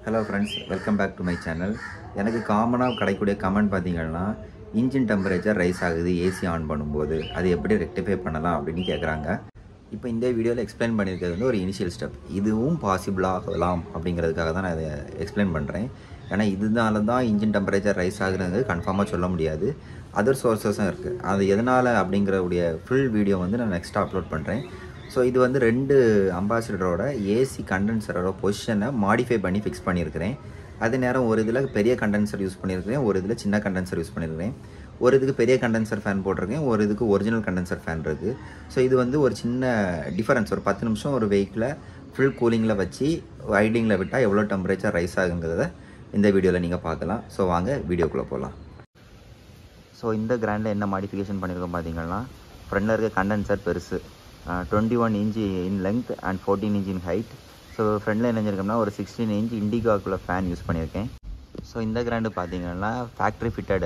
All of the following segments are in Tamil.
Hello friends, welcome back to my channel. எனக்கு காமனாக கிடைக்கக்கூடிய கமெண்ட் பார்த்தீங்கன்னா இன்ஜின் டெம்பரேச்சர் ரைஸ் ஆகுது ஏசி ஆன் பண்ணும்போது அது எப்படி ரெக்டிஃபை பண்ணலாம் அப்படின்னு கேட்குறாங்க. இப்போ இந்த வீடியோவில் எக்ஸ்பிளைன் பண்ணியிருக்கிறது வந்து ஒரு இனிஷியல் ஸ்டெப். இதுவும் பாசிபிளாகலாம் அப்படிங்கிறதுக்காக தான் நான் இதை எக்ஸ்பிளைன் பண்ணுறேன். ஏன்னா இதனால தான் இன்ஜின் டெம்பரேச்சர் ரைஸ் ஆகுறது கன்ஃபார்மாக சொல்ல முடியாது. அதர் சோர்ஸஸும் இருக்குது. அது எதனால் அப்படிங்கிறவுடைய ஃபுல் வீடியோ வந்து நான் நெக்ஸ்ட்டாக அப்லோட் பண்ணுறேன். ஸோ இது வந்து 2 அம்பாசிடரோட ஏசி கண்டென்சரோட பொசிஷனை மாடிஃபை பண்ணி ஃபிக்ஸ் பண்ணியிருக்கிறேன். அதே நேரம் ஒரு இதில் பெரிய கண்டென்சர் யூஸ் பண்ணியிருக்கிறேன், ஒரு இதில் சின்ன கண்டென்சர் யூஸ் பண்ணியிருக்கிறேன். ஒரு இதுக்கு பெரிய கண்டென்சர் ஃபேன் போட்டிருக்கேன், ஒரு இதுக்கு ஒரிஜினல் கண்டென்சர் ஃபேன் இருக்குது. ஸோ இது வந்து ஒரு சின்ன டிஃபரன்ஸ். ஒரு 10 நிமிஷம் ஒரு வெஹிக்கிளை ஃபுல் கூலிங்கில் வச்சு ஐடிங்கில் விட்டால் எவ்வளோ டெம்பரேச்சர் ரைஸ் ஆகுங்கிறத இந்த வீடியோவில் நீங்கள் பார்க்கலாம். ஸோ வாங்க வீடியோக்குள்ளே போகலாம். ஸோ இந்த கிராண்டில் என்ன மாடிஃபிகேஷன் பண்ணியிருக்கோம் பார்த்தீங்கன்னா, ஃப்ரண்டில் இருக்க கண்டென்சர் பெருசு 21 inch in length and 14 inch in height. So ஃப்ரண்டில் என்ன செஞ்சிருக்கோம்னா ஒரு 16 இன்ச் இண்டிகாக்குள்ள ஃபேன் யூஸ் பண்ணியிருக்கேன். ஸோ இந்த கிராண்டு பார்த்தீங்கன்னா factory fitted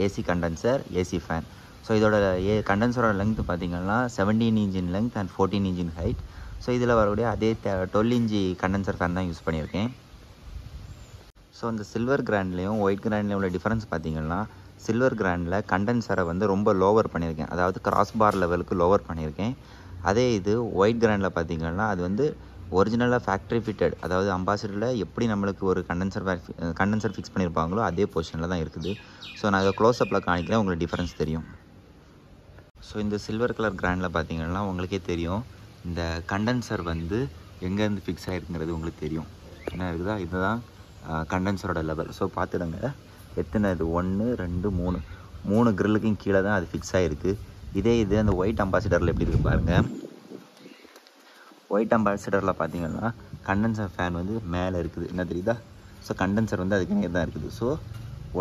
AC condenser AC fan. So இதோட கண்டென்சரோட லென்த் பார்த்தீங்கன்னா 17 inch in length and 14 inch in height. So இதில் வரக்கூடிய அதே 12 இன்ச் கண்டென்சர் ஃபேன் தான் யூஸ் பண்ணியிருக்கேன். ஸோ இந்த சில்வர் கிராண்ட்லேயும் ஒயிட் கிராண்ட்லேயும் உள்ள டிஃப்ரென்ஸ் பார்த்தீங்கன்னா, சில்வர் கிராண்டில் கண்டென்சரை வந்து ரொம்ப லோவர் பண்ணியிருக்கேன், அதாவது கிராஸ் பார் லெவலுக்கு லோவர் பண்ணியிருக்கேன். அதே இது ஒயிட் கிராண்டில் பார்த்தீங்கன்னா அது வந்து ஒரிஜினலாக ஃபேக்ட்ரி ஃபிட்டட், அதாவது அம்பாசிடரில் எப்படி நம்மளுக்கு ஒரு கண்டென்சர் ஃபிக்ஸ் பண்ணியிருப்பாங்களோ அதே பொசிஷனில் தான் இருக்குது. ஸோ நான் அதை க்ளோஸ்அப்பில் காணிக்கிறேன், உங்களுக்கு டிஃப்ரென்ஸ் தெரியும். ஸோ இந்த சில்வர் கலர் கிராண்டில் பார்த்தீங்கன்னா உங்களுக்கே தெரியும் இந்த கண்டென்சர் வந்து எங்கேருந்து ஃபிக்ஸ் ஆகிருக்குங்கிறது உங்களுக்கு தெரியும். என்ன இருக்குதா, இதுதான் கண்டென்சரோட லெவல். ஸோ பார்த்துடுங்க எத்தனை இது 1 2 3 கிரில்லுக்கும் கீழே தான் அது ஃபிக்ஸ் ஆகிருக்கு. இதே இது அந்த ஒயிட் அம்பாசிடரில் எப்படி இருக்குது பாருங்கள். ஒயிட் அம்பாசிடரில் பார்த்தீங்கன்னா கண்டென்சர் ஃபேன் வந்து மேலே இருக்குது, என்ன தெரியுதா. ஸோ கண்டென்சர் வந்து அதுக்கு நேர் தான் இருக்குது. ஸோ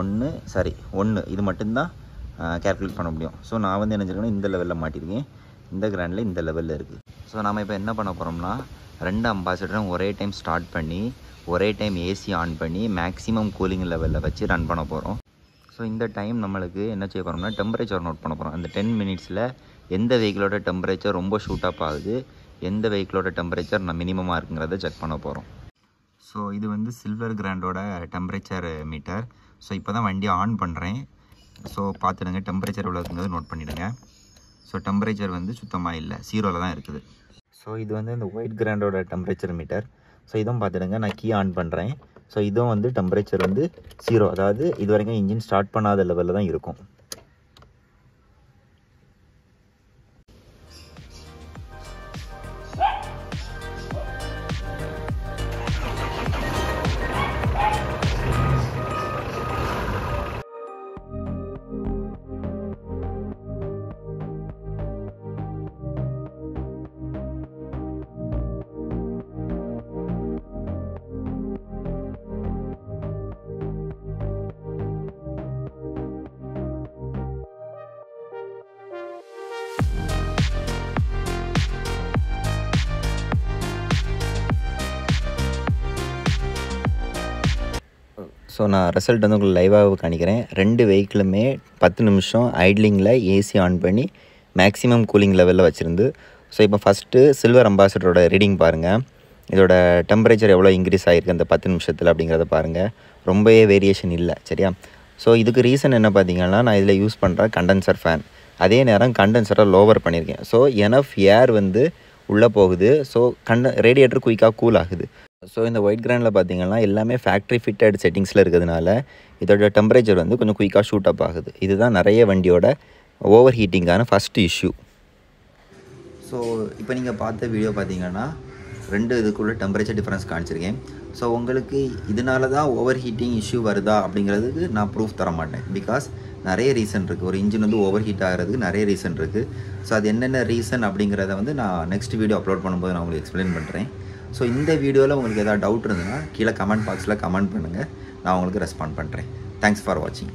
1 இது மட்டும்தான் கேல்குலேட் பண்ண முடியும். ஸோ நான் வந்து என்ன செஞ்சுருக்கேன்னா இந்த லெவலில் மாட்டியிருக்கேன், இந்த கிராண்டில் இந்த லெவலில் இருக்குது. ஸோ நம்ம இப்போ என்ன பண்ண போகிறோம்னா 2 அம்பாசிடரும் ஒரே டைம் ஸ்டார்ட் பண்ணி ஒரே டைம் ஏசி ஆன் பண்ணி மேக்ஸிமம் கூலிங் லெவலில் வச்சு ரன் பண்ண போகிறோம். ஸோ இந்த டைம் நம்மளுக்கு என்ன செய்ய போகிறோம்னா டெம்பரேச்சர் நோட் பண்ண போகிறோம். அந்த 10 மினிட்ஸில் எந்த வெஹிக்கிளோட டெம்பரேச்சர் ரொம்ப ஷூட் அப் ஆகுது, எந்த வெஹிக்கிளோட டெம்பரேச்சர் மினிமமாக இருக்குங்கிறத செக் பண்ண போகிறோம். ஸோ இது வந்து சில்வர் கிராண்டோட டெம்பரேச்சர் மீட்டர். ஸோ இப்போ தான் வண்டி ஆன் பண்ணுறேன். ஸோ பார்த்துடுங்க டெம்பரேச்சர் எவ்வளோ இருக்குங்கிறது நோட் பண்ணிவிடுங்க. ஸோ டெம்பரேச்சர் வந்து சுத்தமாக இல்லை, 0ல் தான் இருக்குது. ஸோ இது வந்து இந்த ஒயிட் கிராண்டோட டெம்பரேச்சர் மீட்டர். ஸோ இதுவும் பார்த்துடுங்க, நான் கீ ஆன் பண்ணுறேன். ஸோ இதுவும் வந்து டெம்பரேச்சர் வந்து 0, அதாவது இது வரைக்கும் இன்ஜின் ஸ்டார்ட் பண்ணாத லெவலில் தான் இருக்கும். ஸோ நான் ரிசல்ட் வந்து உங்களுக்கு லைவாக காணிக்கிறேன். 2 வெஹிக்கிளுமே 10 நிமிஷம் ஐட்லிங்கில் ஏசி ஆன் பண்ணி மேக்ஸிமம் கூலிங் லெவலில் வச்சுருந்து. ஸோ இப்போ ஃபஸ்ட்டு சில்வர் அம்பாசிடரோட ரீடிங் பாருங்கள். இதோட டெம்பரேச்சர் எவ்வளோ இன்க்ரீஸ் ஆகிருக்கு அந்த 10 நிமிஷத்தில் அப்படிங்கிறத பாருங்கள். ரொம்பவே வேரியேஷன் இல்லை, சரியா. ஸோ இதுக்கு ரீசன் என்ன பார்த்தீங்கன்னா, நான் இதில் யூஸ் பண்ணுற கண்டென்சர் ஃபேன், அதே நேரம் கண்டென்சரை லோவர் பண்ணியிருக்கேன். ஸோ எனஃப் ஏர் வந்து உள்ளே போகுது. ஸோ ரேடியேட்டர் குயிக்காக கூல் ஆகுது. ஸோ இந்த ஒயிட் கிராண்டில் பார்த்தீங்கன்னா எல்லாமே ஃபேக்ட்ரி ஃபிட்டட் செட்டிங்ஸில் இருக்கிறதுனால இதோட டெம்பரேச்சர் வந்து கொஞ்சம் குயிக்காக ஷூட் அப் ஆகுது. இதுதான் நிறைய வண்டியோட ஓவர் ஹீட்டிங்கான ஃபஸ்ட்டு இஷ்யூ. ஸோ இப்போ நீங்கள் பார்த்த வீடியோ பார்த்தீங்கன்னா 2 இதுக்குள்ள டெம்பரேச்சர் டிஃப்ரென்ஸ் காமிச்சிருக்கேன். ஸோ உங்களுக்கு இதனால தான் ஓவர் ஹீட்டிங் இஷ்யூ வருதா அப்படிங்கிறதுக்கு நான் ப்ரூஃப் தர மாட்டேன். பிகாஸ் நிறைய ரீசன் இருக்குது. ஒரு இன்ஜின் வந்து ஓவர் ஹீட் ஆகிறதுக்கு நிறைய ரீசன் இருக்குது. ஸோ அது என்னென்ன ரீசன் அப்படிங்கிறத வந்து நான் நெக்ஸ்ட் வீடியோ அப்லோட் பண்ணும்போது நான் உங்களுக்கு எக்ஸ்பிளைன் பண்ணுறேன். ஸோ இந்த வீடியோவில் உங்களுக்கு எதாவது டவுட் இருந்ததுன்னா கீழே கமெண்ட் பாக்ஸில் கமெண்ட் பண்ணுங்கள், நான் உங்களுக்கு ரெஸ்பாண்ட் பண்ணுறேன். தேங்க்ஸ் ஃபார் வாட்சிங்.